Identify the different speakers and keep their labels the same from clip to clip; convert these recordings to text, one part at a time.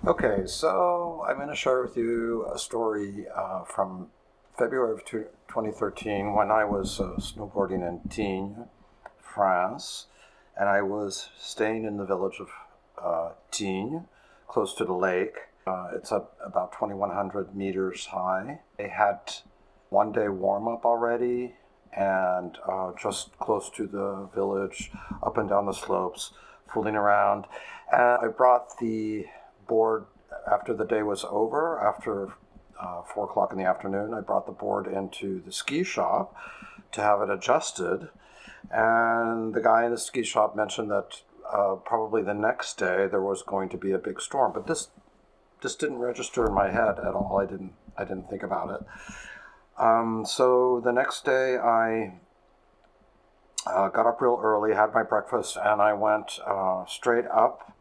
Speaker 1: Okay, so I'm going to share with you a story from February of 2013 when I was snowboarding in Tignes, France, and I was staying in the village of Tignes, close to the lake. It's up about 2,100 meters high. They had one day warm up already, and just close to the village, up and down the slopes, fooling around. And I brought the board after the day was over, after 4 o'clock in the afternoon. I brought the board into the ski shop to have it adjusted. And the guy in the ski shop mentioned that probably the next day there was going to be a big storm. But this didn't register in my head at all. I didn't think about it. So the next day I got up real early, had my breakfast, and I went straight up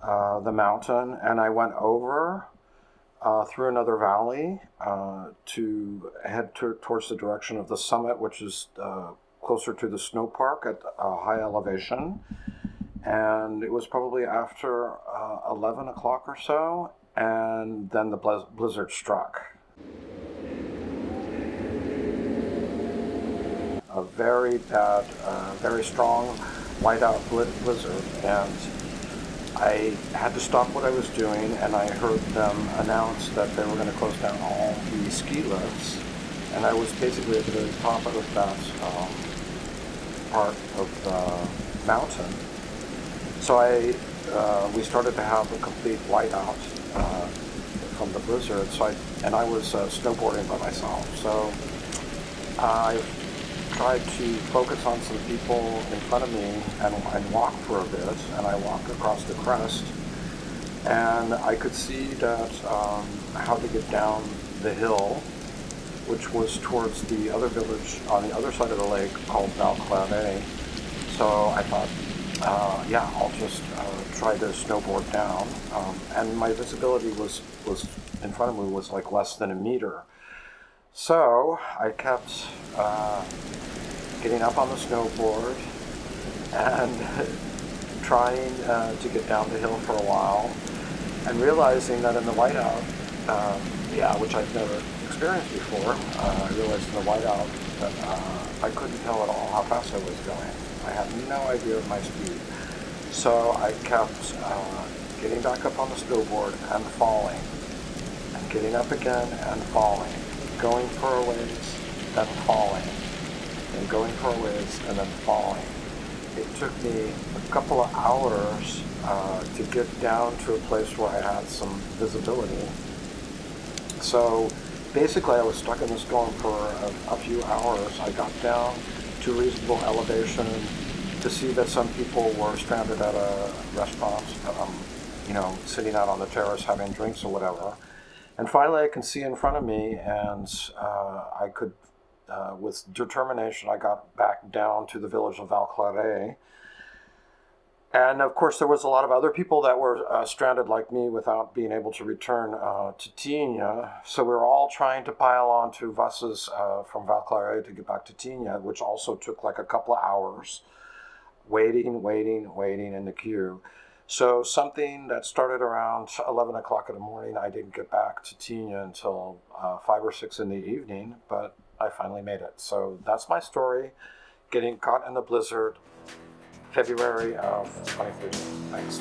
Speaker 1: the mountain, and I went over through another valley to head towards the direction of the summit, which is closer to the snow park at a high elevation. And it was probably after 11 o'clock or so, and then the blizzard struck. A very bad, very strong whiteout blizzard, and I had to stop what I was doing, and I heard them announce that they were going to close down all the ski lifts, and I was basically at the very top of that part of the mountain. So we started to have a complete whiteout from the blizzard. I was snowboarding by myself. So I tried to focus on some people in front of me and walk for a bit, and I walked across the crest, and I could see that how to get down the hill, which was towards the other village on the other side of the lake called Valclaret. So I thought, I'll just try to snowboard down, and my visibility was in front of me was like less than a meter. So I kept getting up on the snowboard and trying to get down the hill for a while, and realizing that in the whiteout, which I've never experienced before, I realized in the whiteout that I couldn't tell at all how fast I was going. I had no idea of my speed. So I kept getting back up on the snowboard and falling, and getting up again and falling, going for a ways, then falling, and going for a ways, and then falling. It took me a couple of hours to get down to a place where I had some visibility. So basically I was stuck in the storm for a few hours. I got down to reasonable elevation to see that some people were stranded at a restaurant, sitting out on the terrace having drinks or whatever. And finally I can see in front of me, and I could, with determination, I got back down to the village of Valclaret. And of course, there was a lot of other people that were stranded like me without being able to return to Tignes. So we were all trying to pile onto buses from Valclaret to get back to Tignes, which also took like a couple of hours, waiting in the queue. So something that started around 11 o'clock in the morning, I didn't get back to Tignes until 5 or 6 in the evening, but I finally made it. So that's my story, getting caught in the blizzard, February of 2013. Thanks.